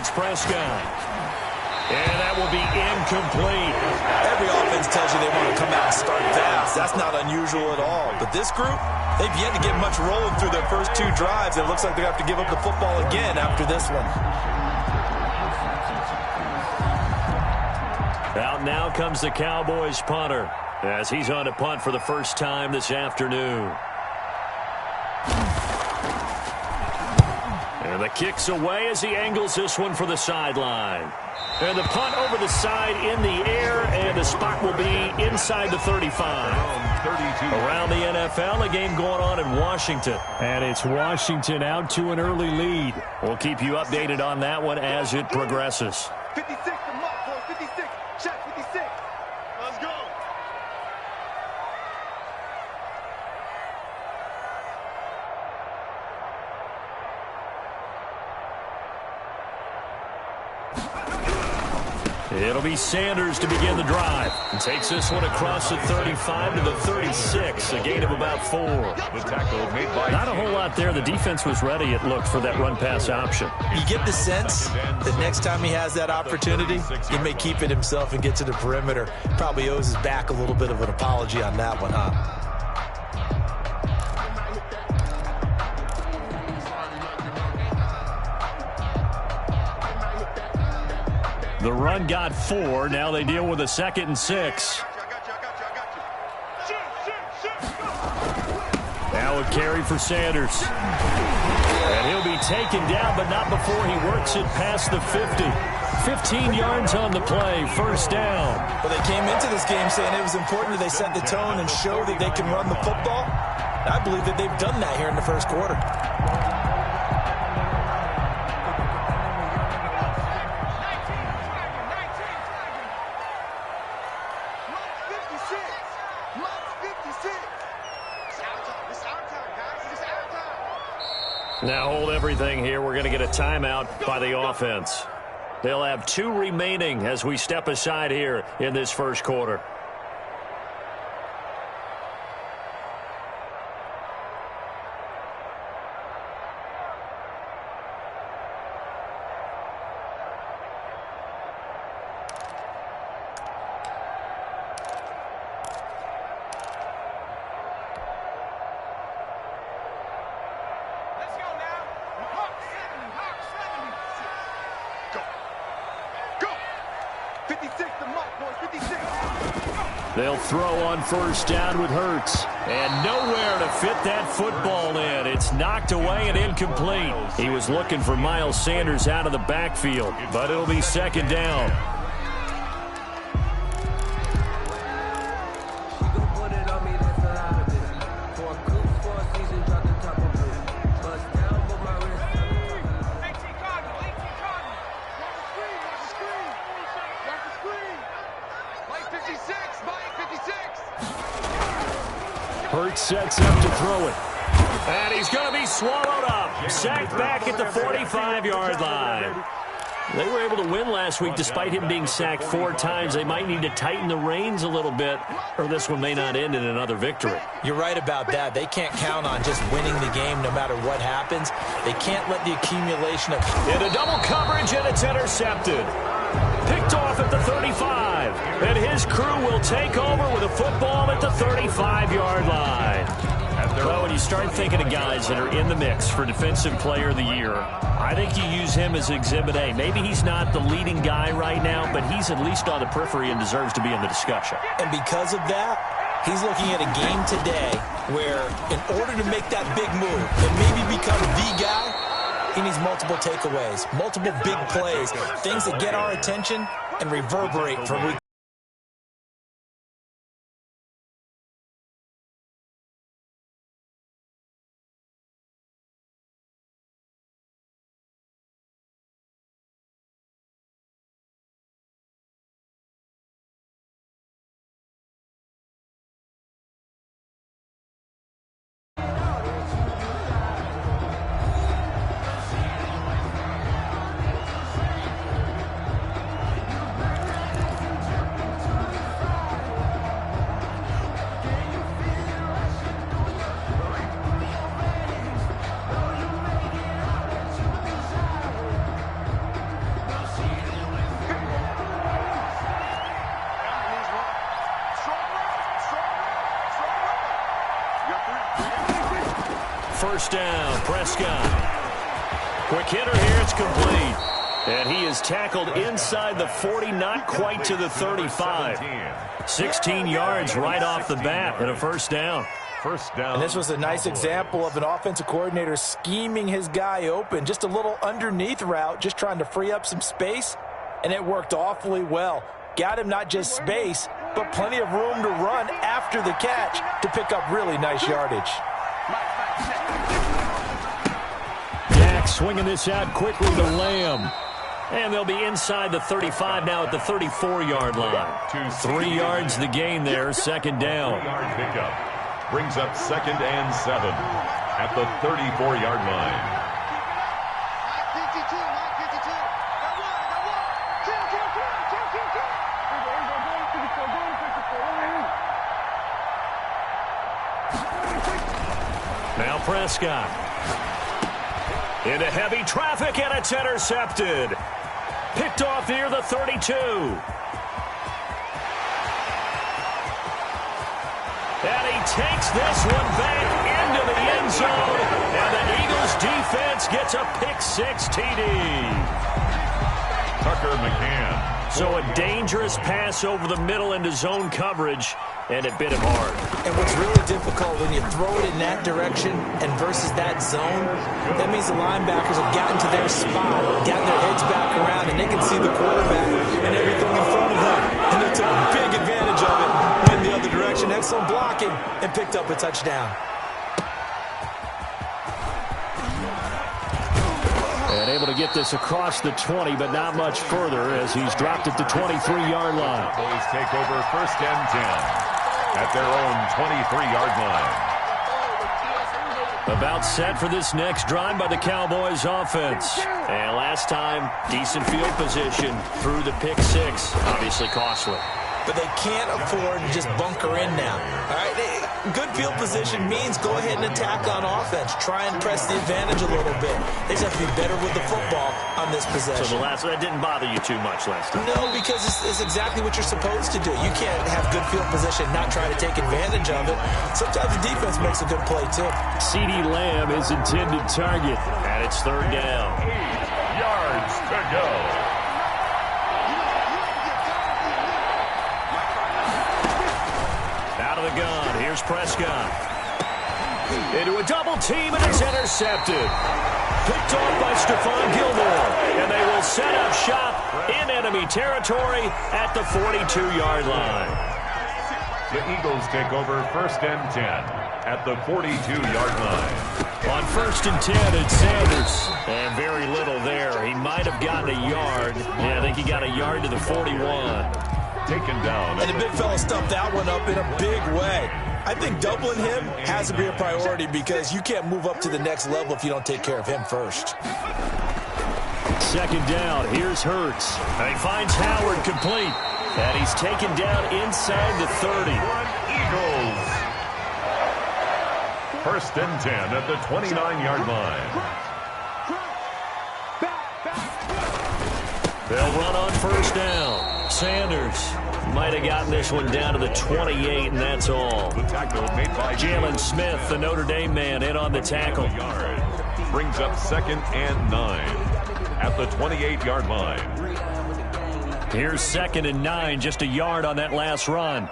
It's Prescott. And that will be incomplete. Every offense tells you they want to come out and start fast. That's not unusual at all. But this group, they've yet to get much rolling through their first 2 drives. It looks like they have to give up the football again after this one. Out now comes the Cowboys punter as he's on to punt for the first time this afternoon. And the kick's away as he angles this one for the sideline. And the punt over the side in the air, and the spot will be inside the 35. Around the NFL, a game going on in Washington. And it's Washington out to an early lead. We'll keep you updated on that one as it progresses. 56 to mark, boys. 56. Check 56. Let's go. It'll be Sanders to begin the drive. And takes this one across the 35 to the 36. A gain of about 4. The tackle made by Not a whole lot there. The defense was ready, it looked, for that run-pass option. You get the sense that next time he has that opportunity, he may keep it himself and get to the perimeter. Probably owes his back a little bit of an apology on that one, huh? The run got 4. Now they deal with a 2nd and 6. Now a carry for Sanders. And he'll be taken down, but not before he works it past the 50. 15 yards on the play, first down. Well, they came into this game saying it was important that they set the tone and show that they can run the football. I believe that they've done that here in the first quarter. Now hold everything here. We're going to get a timeout by the offense. They'll have 2 remaining as we step aside here in this first quarter. They'll throw on first down with Hurts. And nowhere to fit that football in. It's knocked away and incomplete. He was looking for Miles Sanders out of the backfield, but it'll be 2nd down. Hurts sets up to throw it. And he's going to be swallowed up. Sacked back at the 45-yard line. They were able to win last week despite him being sacked 4 times. They might need to tighten the reins a little bit, or this one may not end in another victory. You're right about that. They can't count on just winning the game no matter what happens. They can't let the accumulation of... Into double coverage, and it's intercepted. Picked off at the 35. And his crew will take over with a football at the 35-yard line. Well, when you start thinking of guys that are in the mix for Defensive Player of the Year, I think you use him as Exhibit A. Maybe he's not the leading guy right now, but he's at least on the periphery and deserves to be in the discussion. And because of that, he's looking at a game today where in order to make that big move and maybe become the guy, he needs multiple takeaways, multiple big plays, things that get our attention and reverberate for week. first down. Prescott. Quick hitter here. It's complete. And he is tackled inside the 40, not quite to the 35. 16 yards right off the bat and a first down. First down. And this was a nice example of an offensive coordinator scheming his guy open. Just a little underneath route, just trying to free up some space, and it worked awfully well. Got him not just space, but plenty of room to run after the catch to pick up really nice yardage. Dak swinging this out quickly to Lamb. And they'll be inside the 35 now at the 34-yard line. 3 yards the gain there, second down. Pickup brings up 2nd and 7 at the 34-yard line. Now Prescott. Into heavy traffic, and it's intercepted. Picked off near the 32. And he takes this one back into the end zone. And the Eagles defense gets a pick-6 TD. Tucker McCann. So a dangerous pass over the middle into zone coverage, and it bit him hard. And what's really difficult when you throw it in that direction and versus that zone, that means the linebackers have gotten to their spot, gotten their heads back around, and they can see the quarterback and everything in front of them. And they took big advantage of it, went the other direction, excellent blocking, and picked up a touchdown. And able to get this across the 20, but not much further as he's dropped at the 23-yard line. Boys take over 1st and 10 at their own 23-yard line. About set for this next drive by the Cowboys offense. And last time, decent field position through the pick-6. Obviously costly. But they can't afford to just bunker in now. All right, good field position means go ahead and attack on offense. Try and press the advantage a little bit. They just have to be better with the football on this possession. So that didn't bother you too much last time? No, because it's exactly what you're supposed to do. You can't have good field position, not try to take advantage of it. Sometimes the defense makes a good play, too. CeeDee Lamb is intended target, and it's 3rd down. 8 yards to go. The gun. Here's Prescott. Into a double team, and it's intercepted. Picked off by Stephon Gilmore. And they will set up shop in enemy territory at the 42-yard line. The Eagles take over 1st and 10 at the 42-yard line. On 1st and 10, it's Sanders. And very little there. He might have gotten a yard. Yeah, I think he got a yard to the 41. Taken down. And the big fella stuffed that one up in a big way. I think doubling him has to be a priority because you can't move up to the next level if you don't take care of him first. 2nd down. Here's Hurts. And he finds Howard complete. And he's taken down inside the 30. Eagles. 1st and 10 at the 29-yard line. They'll run on 1st down. Sanders might have gotten this one down to the 28, and that's all. The tackle made by Jalen Smith, the Notre Dame man, in on the tackle. Brings up 2nd and 9 at the 28-yard line. Here's 2nd and 9, just a yard on that last run.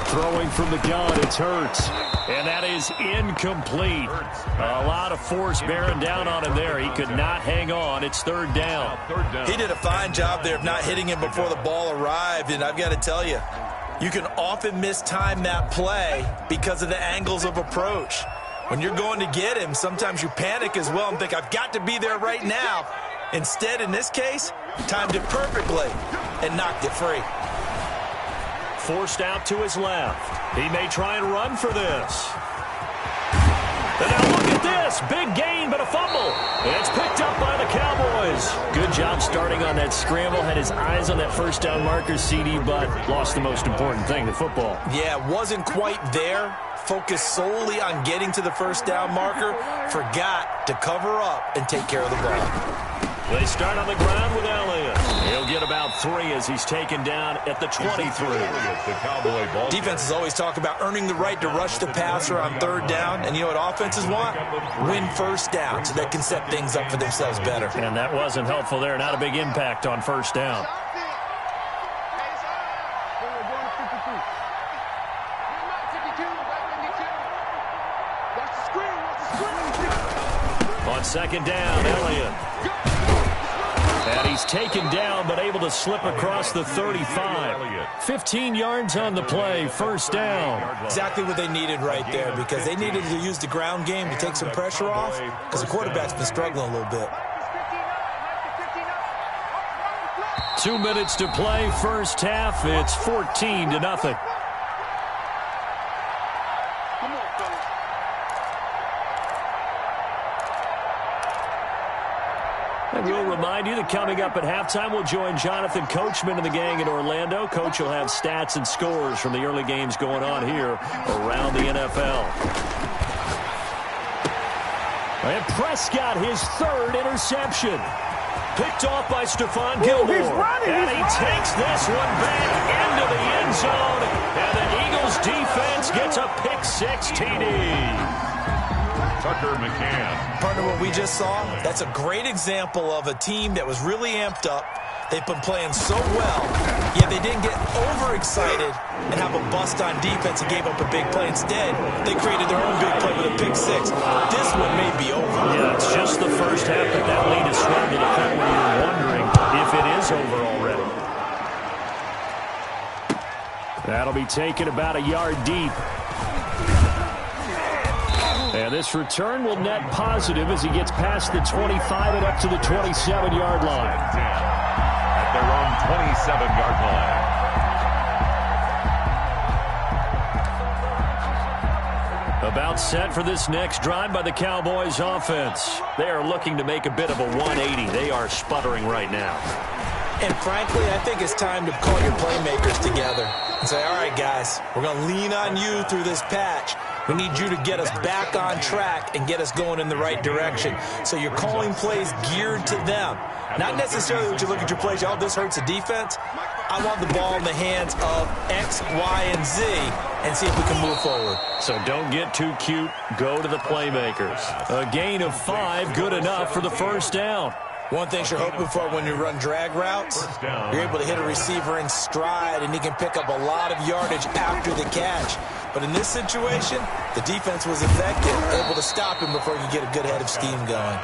Throwing from the gun, it's Hurts. And that is incomplete. A lot of force bearing down on him there. He could not hang on. It's 3rd down. He did a fine job there of not hitting him before the ball arrived. And I've got to tell you, you can often mistime that play because of the angles of approach. When you're going to get him, sometimes you panic as well and think, I've got to be there right now. Instead, in this case, timed it perfectly and knocked it free. Forced out to his left. He may try and run for this. And now look at this. Big gain, but a fumble. And it's picked up by the Cowboys. Good job starting on that scramble. Had his eyes on that 1st down marker, CD, but lost the most important thing, the football. Yeah, wasn't quite there. Focused solely on getting to the 1st down marker. Forgot to cover up and take care of the ball. They start on the ground with Elliott. He'll get about 3 as he's taken down at the 23. Defenses always talk about earning the right to rush the passer on 3rd down. And you know what offenses want? Win 1st down so they can set things up for themselves better. And that wasn't helpful there. Not a big impact on 1st down. On 2nd down, Elliott. And he's taken down, but able to slip across the 35. 15 yards on the play, 1st down. Exactly what they needed right there, because they needed to use the ground game to take some pressure off, because the quarterback's been struggling a little bit. 2 minutes to play, 1st half. It's 14-0. And we'll remind you that coming up at halftime, we'll join Jonathan Coachman and the gang in Orlando. Coach will have stats and scores from the early games going on here around the NFL. And Prescott, his 3rd interception. Picked off by Stephon Gilmore. And he takes this one back into the end zone. And the Eagles defense gets a pick-6 TD. Tucker McCann. Partner, what we just saw, that's a great example of a team that was really amped up. They've been playing so well, yet they didn't get overexcited and have a bust on defense and gave up a big play. Instead, they created their own big play with a pick-6. This one may be over. Yeah, it's just the 1st half that lead is swung to the point where you're wondering if it is over already. That'll be taken about a yard deep. And this return will net positive as he gets past the 25 and up to the 27-yard line. At their own 27-yard line. About set for this next drive by the Cowboys offense. They are looking to make a bit of a 180. They are sputtering right now. And frankly, I think it's time to call your playmakers together and say, all right, guys, we're going to lean on you through this patch. We need you to get us back on track and get us going in the right direction. So you're calling plays geared to them. Not necessarily that you look at your plays, oh, this hurts the defense. I want the ball in the hands of X, Y, and Z and see if we can move forward. So don't get too cute. Go to the playmakers. A gain of 5, good enough for the 1st down. One thing you're hoping for when you run drag routes, you're able to hit a receiver in stride, and he can pick up a lot of yardage after the catch. But in this situation, the defense was effective, able to stop him before you get a good head of steam going.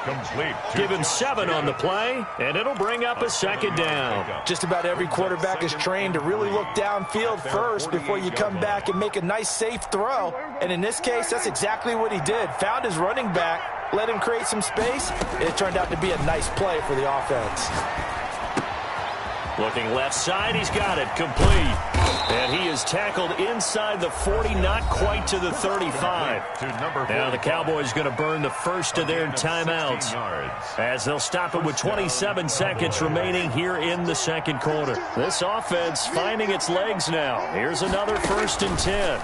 Complete. Give him 7 on the play, and it'll bring up a 2nd down. Just about every quarterback is trained to really look downfield first before you come back and make a nice, safe throw. And in this case, that's exactly what he did. Found his running back, let him create some space, and it turned out to be a nice play for the offense. Looking left side, he's got it, complete. And he is tackled inside the 40, not quite to the 35. Now the Cowboys going to burn the first of their timeouts as they'll stop it with 27 seconds remaining here in the 2nd quarter. This offense finding its legs now. Here's another 1st and 10.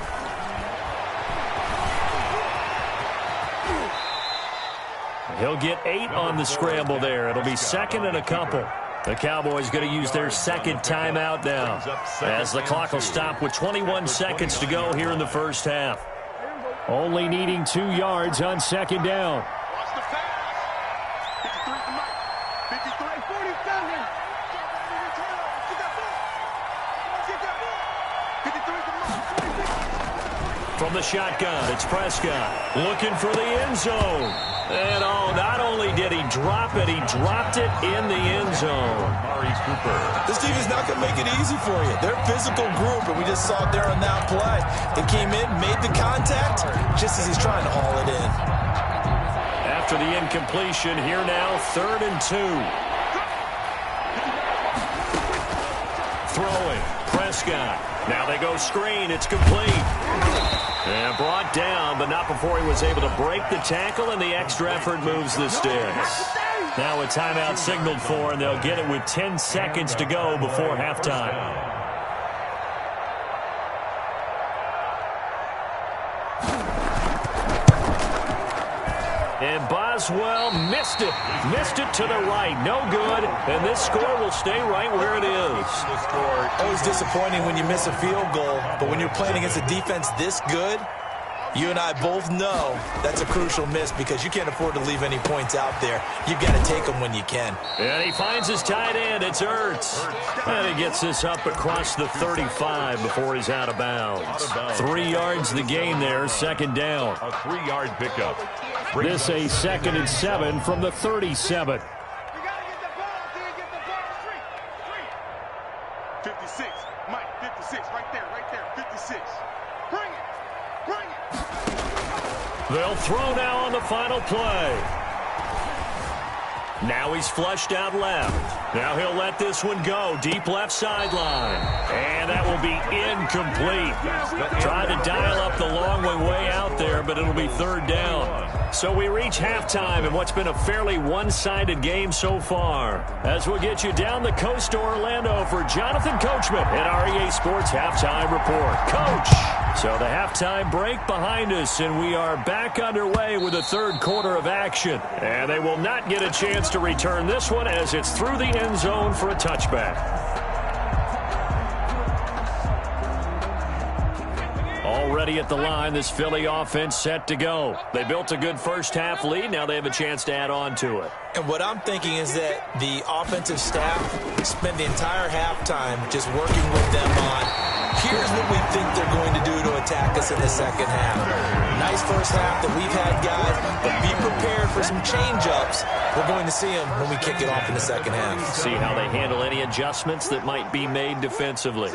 He'll get 8 on the scramble there. It'll be 2nd and a couple. The Cowboys going to use their 2nd timeout now as the clock will stop with 21 seconds to go here in the 1st half. Only needing 2 yards on 2nd down. Watch the pass. 53, 47. Get that ball. From the shotgun, it's Prescott looking for the end zone. And, oh, not only did he drop it, he dropped it in the end zone. This team is not going to make it easy for you. They're a physical group, and we just saw it there on that play. They came in, made the contact, just as he's trying to haul it in. After the incompletion, here now, 3rd and 2. Throwing, Prescott. Now they go screen, it's complete. And brought down, but not before he was able to break the tackle, and the extra effort moves the sticks. Now a timeout signaled for, and they'll get it with 10 seconds to go before halftime. And Boswell missed it. Missed it to the right. No good. And this score will stay right where it is. Always disappointing when you miss a field goal, but when you're playing against a defense this good, you and I both know that's a crucial miss because you can't afford to leave any points out there. You've got to take them when you can. And he finds his tight end. It's Ertz. And he gets this up across the 35 before he's out of bounds. 3 yards the gain there, second down. A 3-yard pickup. This a 2nd and 7 from the 37. 56. Mike, 56. Right there. 56. Bring it. They'll throw now on the final play. Now he's flushed out left. Now he'll let this one go. Deep left sideline. And that will be incomplete. Trying to dial up the long way out there, but it'll be third down. So we reach halftime in what's been a fairly one-sided game so far. As we'll get you down the coast to Orlando for Jonathan Coachman at our EA Sports Halftime Report. Coach! So the halftime break behind us, and we are back underway with the third quarter of action. And they will not get a chance to return this one as it's through the end zone for a touchback. Already at the line, this Philly offense set to go. They built a good first-half lead. Now they have a chance to add on to it. And what I'm thinking is that the offensive staff spend the entire halftime just working with them on, here's what we think they're going to do to attack us in the second half. Nice first half that we've had, guys, but be prepared for some change-ups. We're going to see them when we kick it off in the second half. See how they handle any adjustments that might be made defensively.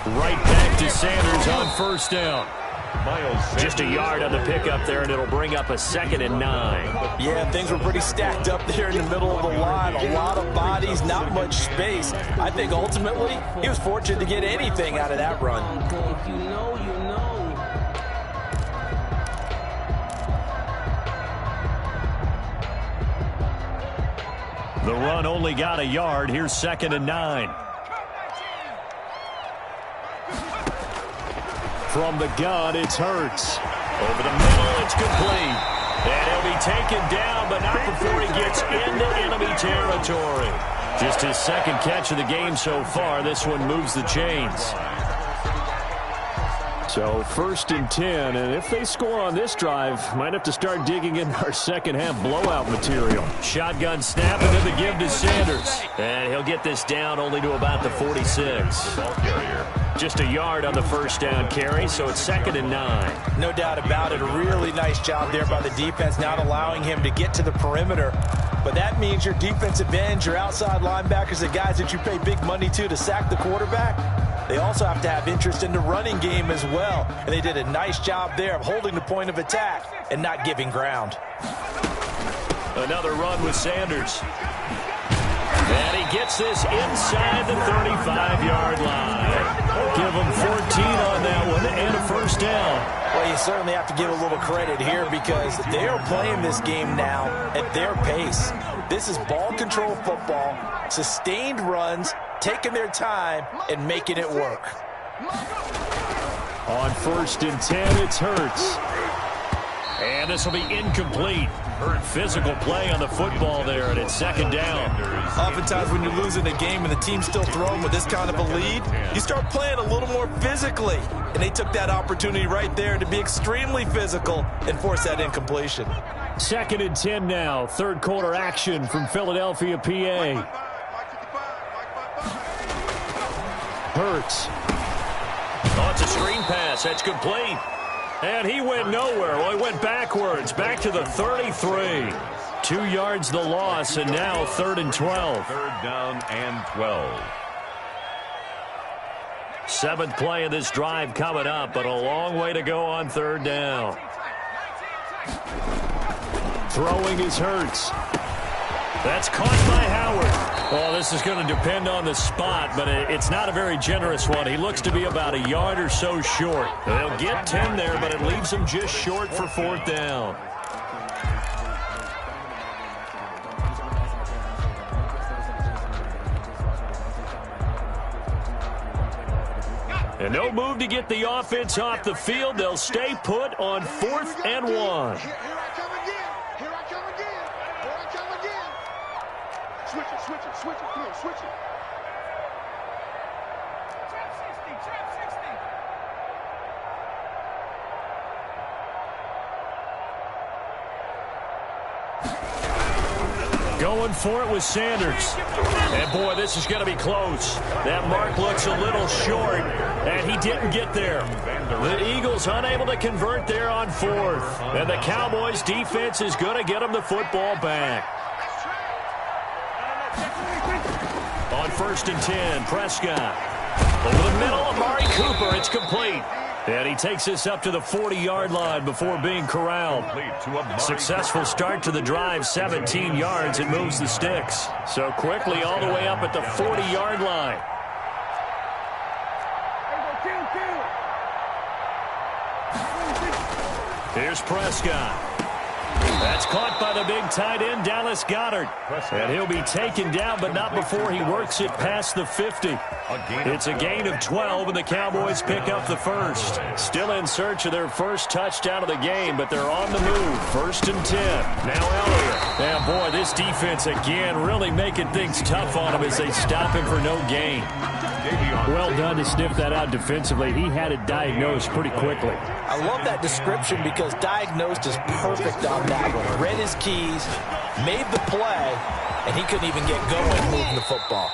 Right back to Sanders on first down. Just a yard on the pickup there, and it'll bring up a 2nd and 9. Yeah, things were pretty stacked up there in the middle of the line. A lot of bodies, not much space. I think ultimately he was fortunate to get anything out of that run. The run only got a yard. Here's 2nd and 9. From the gun, it's Hurts. Over the middle, it's complete. And he'll be taken down, but not before he gets into enemy territory. Just his second catch of the game so far. This one moves the chains. So 1st and 10, and if they score on this drive, might have to start digging in our second half blowout material. Shotgun snap, and then the give to Sanders. And he'll get this down only to about the 46. Just a yard on the first down carry, so it's 2nd and 9. No doubt about it. A really nice job there by the defense, not allowing him to get to the perimeter. But that means your defensive ends, your outside linebackers, the guys that you pay big money to sack the quarterback, they also have to have interest in the running game as well. And they did a nice job there of holding the point of attack and not giving ground. Another run with Sanders. And he gets this inside the 35-yard line. Give him 14 on that one and a first down. Well, you certainly have to give a little credit here because they are playing this game now at their pace. This is ball control football, sustained runs, taking their time and making it work. On 1st and 10, it's Hurts. And this will be incomplete. Physical play on the football there, and it's 2nd down. Oftentimes when you're losing a game and the team's still throwing with this kind of a lead, you start playing a little more physically. And they took that opportunity right there to be extremely physical and force that incompletion. 2nd and 10 now. Third quarter action from Philadelphia, PA. Hurts. Oh, it's a screen pass. That's complete. And he went nowhere. Well, he went backwards, back to the 33. 2 yards the loss, and now 3rd and 12. 3rd down and 12. 7th play of this drive coming up, but a long way to go on 3rd down. Throwing is Hurts. That's caught by Howard. Well, this is going to depend on the spot, but it's not a very generous one. He looks to be about a yard or so short. They'll get 10 there, but it leaves him just short for 4th down. And no move to get the offense off the field. They'll stay put on 4th and 1. Here I come again. Here I come again. Here I come again. Switch it, switch it, switch it. Come on, switch it. Trap 60. Going for it with Sanders. And, boy, this is going to be close. That mark looks a little short, and he didn't get there. The Eagles unable to convert there on 4th. And the Cowboys' defense is going to get them the football back. On 1st and 10, Prescott. Over the middle, Amari Cooper. It's complete. And he takes this up to the 40-yard line before being corralled. Successful start to the drive, 17 yards, and moves the sticks. So quickly all the way up at the 40-yard line. Here's Prescott. That's caught by the big tight end, Dallas Goedert. And he'll be taken down, but not before he works it past the 50. It's a gain of 12, and the Cowboys pick up the first. Still in search of their first touchdown of the game, but they're on the move. 1st and 10. Now Elliott. And, boy, this defense again really making things tough on him as they stop him for no gain. Well done to sniff that out defensively. He had it diagnosed pretty quickly. I love that description because diagnosed is perfect on that one. Read his keys, made the play, and he couldn't even get going moving the football.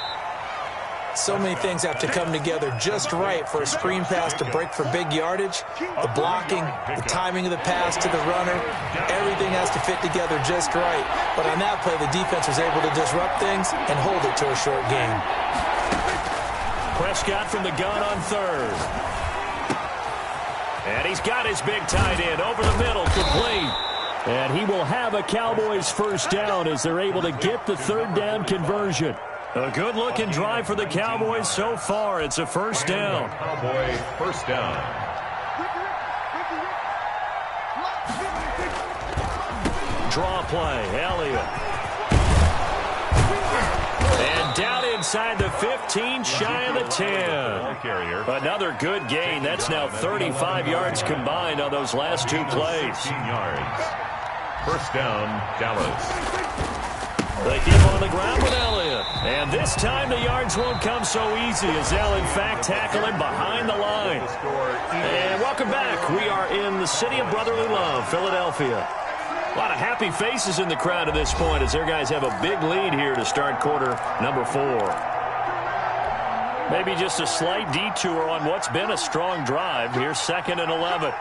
So many things have to come together just right for a screen pass to break for big yardage. The blocking, the timing of the pass to the runner, everything has to fit together just right. But on that play, the defense was able to disrupt things and hold it to a short game. Prescott from the gun on 3rd. And he's got his big tight end over the middle, complete. And he will have a Cowboys first down as they're able to get the 3rd down conversion. A good-looking drive for the Cowboys so far. It's a first down. Cowboy first down. Draw play, Elliott. And down inside the 15, shy of the 10. Another good gain. That's now 35 yards combined on those last 2 plays. 15 yards. First down, Dallas. They keep on the ground with Elliott. And this time the yards won't come so easy as they'll, in fact, tackle him behind the line. And welcome back. We are in the city of brotherly love, Philadelphia. A lot of happy faces in the crowd at this point as their guys have a big lead here to start quarter number 4. Maybe just a slight detour on what's been a strong drive. Here's 2nd and 11.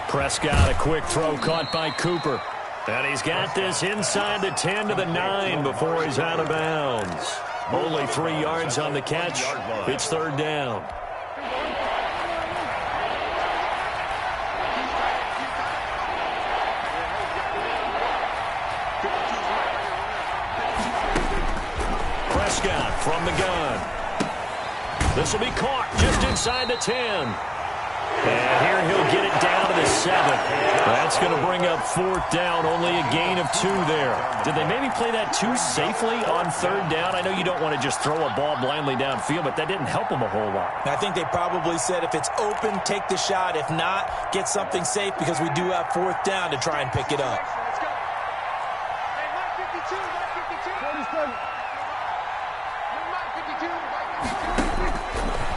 Prescott, a quick throw caught by Cooper. And he's got this inside the 10 to the 9 before he's out of bounds. Only 3 yards on the catch. It's 3rd down. Prescott from the gun. This will be caught just inside the 10. And here he'll get it down to the 7. That's going to bring up 4th down. Only a gain of 2 there. Did they maybe play that too safely on 3rd down? I know you don't want to just throw a ball blindly downfield, but that didn't help them a whole lot. I think they probably said if it's open, take the shot. If not, get something safe because we do have 4th down to try and pick it up. Let's go. Hey, Mike 52, Mike 52. 47.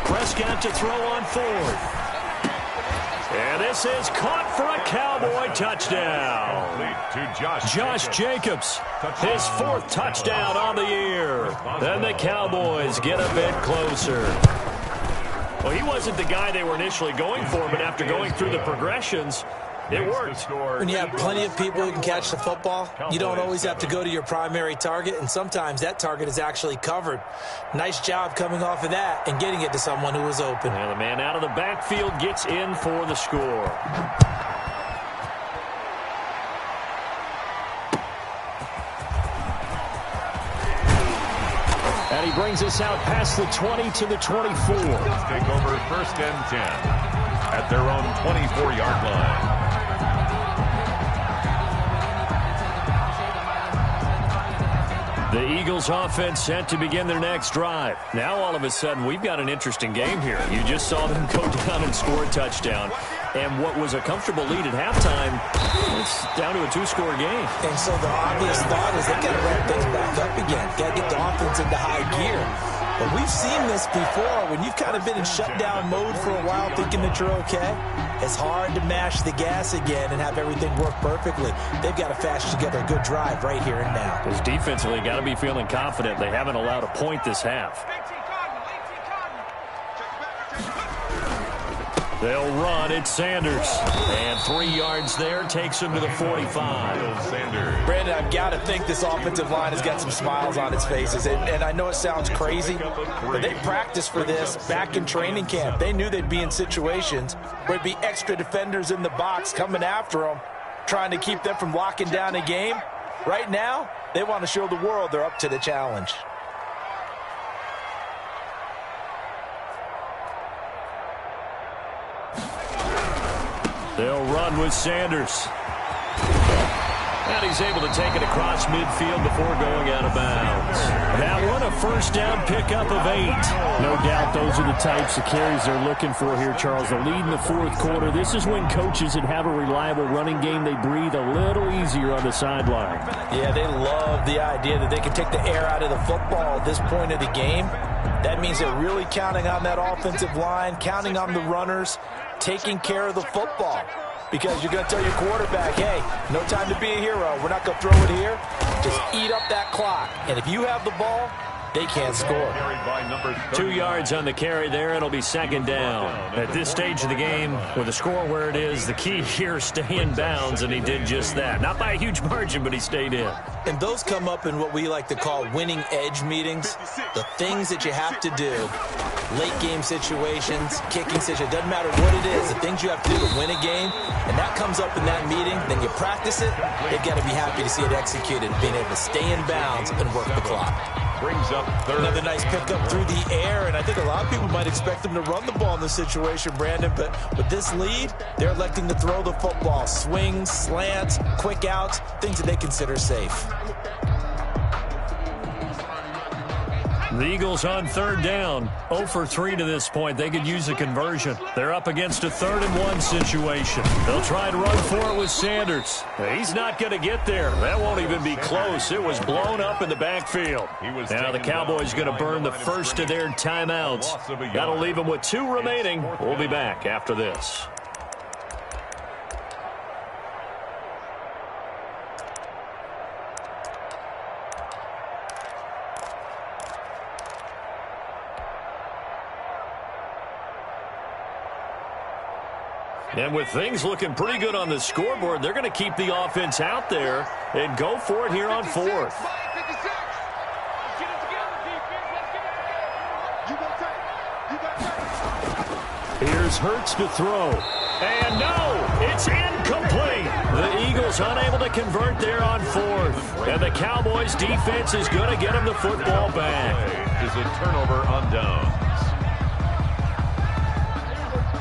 Prescott to throw on 4th. And this is caught for a Cowboy touchdown. Josh Jacobs, his 4th touchdown on the year. And the Cowboys get a bit closer. Well, he wasn't the guy they were initially going for, but after going through the progressions, it worked. When you have plenty of people who can catch the football, you don't always have to go to your primary target, and sometimes that target is actually covered. Nice job coming off of that and getting it to someone who was open. And the man out of the backfield gets in for the score. And he brings us out past the 20 to the 24. Let's take over 1st and 10 at their own 24-yard line. The Eagles offense set to begin their next drive. Now all of a sudden we've got an interesting game here. You just saw them go down and score a touchdown. And what was a comfortable lead at halftime, it's down to a two-score game. And so the obvious thought is they got to ramp things back up again. Got to get the offense into high gear. But we've seen this before. When you've kind of been in shutdown mode for a while thinking that you're okay, it's hard to mash the gas again and have everything work perfectly. They've got to fashion together a good drive right here and now. Because defensively, got to be feeling confident. They haven't allowed a point this half. They'll run. It's Sanders. And 3 yards there takes him to the 45. Brandon, I've got to think this offensive line has got some smiles on its faces. And I know it sounds crazy, but they practiced for this back in training camp. They knew they'd be in situations where there'd be extra defenders in the box coming after them, trying to keep them from locking down a game. Right now, they want to show the world they're up to the challenge. They'll run with Sanders. And he's able to take it across midfield before going out of bounds. That one a first down pickup of 8. No doubt those are the types of carries they're looking for here, Charles. The lead in the fourth quarter. This is when coaches that have a reliable running game, they breathe a little easier on the sideline. Yeah, they love the idea that they can take the air out of the football at this point of the game. That means they're really counting on that offensive line, counting on the runners, taking care of the football. Because you're going to tell your quarterback, hey, no time to be a hero. We're not going to throw it here. Just eat up that clock. And if you have the ball, they can't score. 2 yards on the carry there. It'll be second down. At this stage of the game, with the score where it is, the key here, stay in bounds, and he did just that. Not by a huge margin, but he stayed in. And those come up in what we like to call winning edge meetings. The things that you have to do, late game situations, kicking situations, doesn't matter what it is, the things you have to do to win a game, and that comes up in that meeting, then you practice it, they've got to be happy to see it executed, being able to stay in bounds and work the clock. Brings up third. Another nice pickup through the air, and I think a lot of people might expect them to run the ball in this situation, Brandon, but with this lead, they're electing to throw the football. Swings, slants, quick outs, things that they consider safe. The Eagles on third down. 0 for 3 to this point. They could use a conversion. They're up against a 3rd and 1 situation. They'll try and run for it with Sanders. He's not going to get there. That won't even be close. It was blown up in the backfield. Now the Cowboys going to burn the first of their timeouts. That'll leave them with 2 remaining. We'll be back after this. And with things looking pretty good on the scoreboard, they're going to keep the offense out there and go for it here on 4th. Here's Hurts to throw. And no, it's incomplete. The Eagles unable to convert there on 4th. And the Cowboys defense is going to get them the football back. Is a turnover on downs.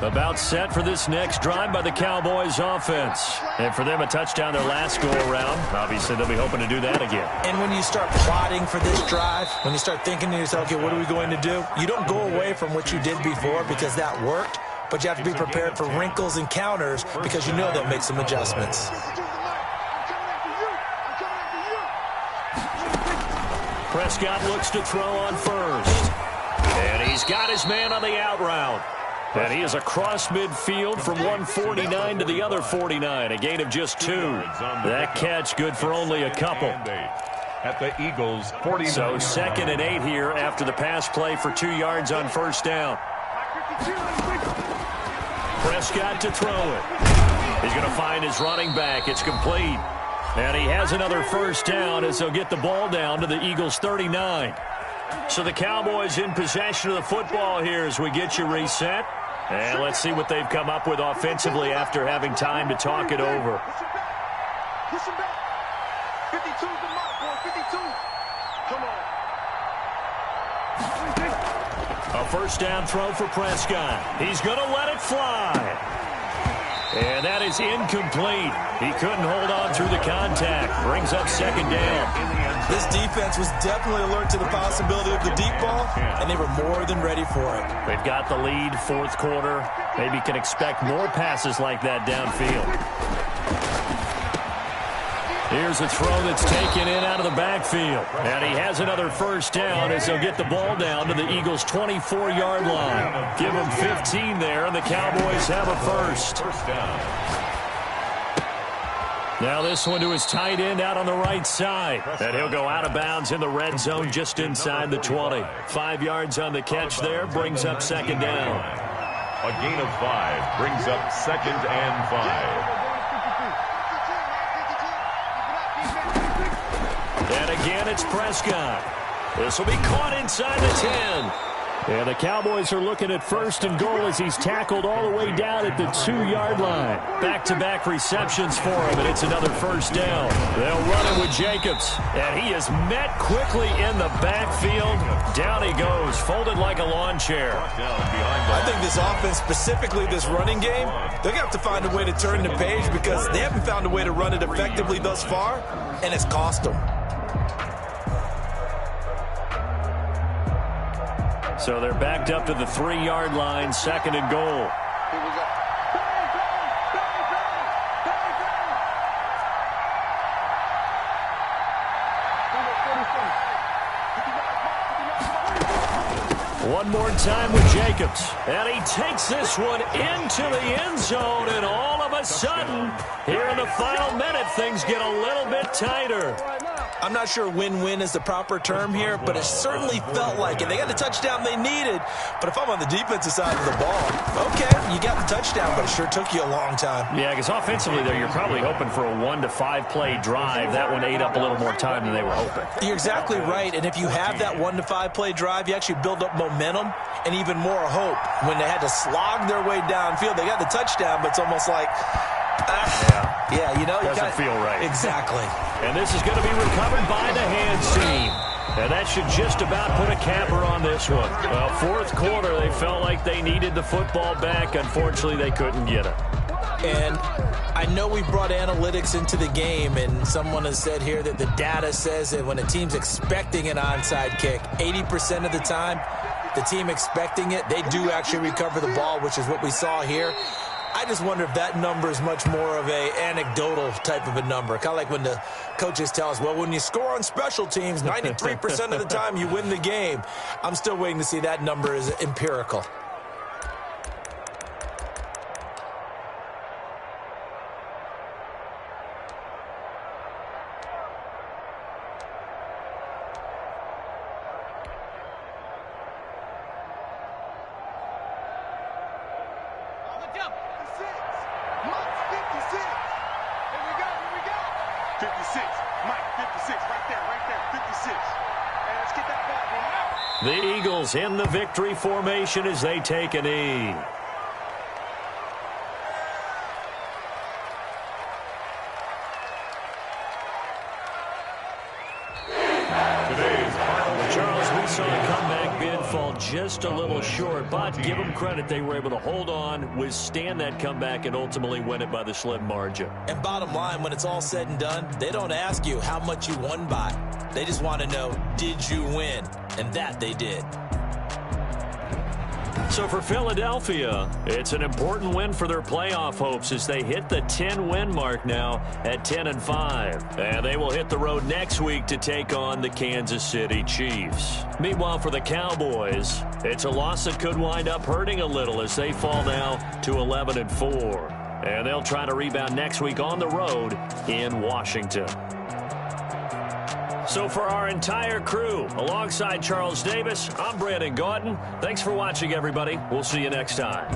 About set for this next drive by the Cowboys offense. And for them, a touchdown their last go-around. Obviously, they'll be hoping to do that again. And when you start plotting for this drive, when you start thinking to yourself, okay, what are we going to do? You don't go away from what you did before because that worked, but you have to be prepared for wrinkles and counters because you know they'll make some adjustments. Prescott looks to throw on first. And he's got his man on the out route. And he is across midfield from 149 to the other 49. A gain of just 2. That catch good for only a couple. At the Eagles 49. So 2nd and 8 here after the pass play for 2 yards on first down. Prescott to throw it. He's going to find his running back. It's complete. And he has another first down as they'll get the ball down to the Eagles 39. So the Cowboys in possession of the football here as we get you reset. And let's see what they've come up with offensively after having time to talk it over. Push him back. 52's the mark, boy. 52. Come on. A first down throw for Prescott. He's going to let it fly. And that is incomplete. He couldn't hold on through the contact. Brings up second down. This defense was definitely alert to the possibility of the deep ball, and they were more than ready for it. They've got the lead, fourth quarter. Maybe can expect more passes like that downfield. Here's a throw that's taken in out of the backfield. And he has another first down as they'll get the ball down to the Eagles' 24-yard line. Give them 15 there, and the Cowboys have a first. First down. Now this one to his tight end out on the right side. And he'll go out of bounds in the red zone just inside the 20. 5 yards on the catch there, brings up second down. A gain of 5 brings up 2nd and 5. And again, it's Prescott. This will be caught inside the 10. And the Cowboys are looking at first and goal as he's tackled all the way down at the 2-yard line. Back-to-back receptions for him, and it's another first down. They'll run it with Jacobs. And he is met quickly in the backfield. Down he goes, folded like a lawn chair. I think this offense, specifically this running game, they're going to have to find a way to turn the page because they haven't found a way to run it effectively thus far, and it's cost them. So they're backed up to the 3-yard line, second and goal. One more time with Jacobs. And he takes this one into the end zone, and all of a sudden, here in the final minute, things get a little bit tighter. I'm not sure win-win is the proper term here, but it certainly felt like it. They got the touchdown they needed, but if I'm on the defensive side of the ball, okay, you got the touchdown, but it sure took you a long time. Yeah, because offensively there, you're probably hoping for a 1 to 5 play drive. That one ate up a little more time than they were hoping. You're exactly right, and if you have that 1 to 5 play drive, you actually build up momentum and even more hope. When they had to slog their way downfield, they got the touchdown, but it's almost like, yeah, you know, doesn't feel right. Exactly. And this is going to be recovered by the hands team. And that should just about put a capper on this one. Well, fourth quarter, they felt like they needed the football back. Unfortunately, they couldn't get it. And I know we brought analytics into the game, and someone has said here that the data says that when a team's expecting an onside kick, 80% of the time, the team expecting it, they do actually recover the ball, which is what we saw here. I just wonder if that number is much more of a anecdotal type of a number. Kind of like when the coaches tell us, well, when you score on special teams, 93% of the time you win the game. I'm still waiting to see that number is empirical. The Eagles in the victory formation as they take a knee. Charles, we saw a comeback bid fall just a little short, but give them credit. They were able to hold on, withstand that comeback, and ultimately win it by the slim margin. And bottom line, when it's all said and done, they don't ask you how much you won by. They just want to know, did you win? And that they did. So for Philadelphia, it's an important win for their playoff hopes as they hit the 10-win mark now at 10-5. And they will hit the road next week to take on the Kansas City Chiefs. Meanwhile, for the Cowboys, it's a loss that could wind up hurting a little as they fall now to 11-4. And they'll try to rebound next week on the road in Washington. So for our entire crew, alongside Charles Davis, I'm Brandon Gaudin. Thanks for watching, everybody. We'll see you next time.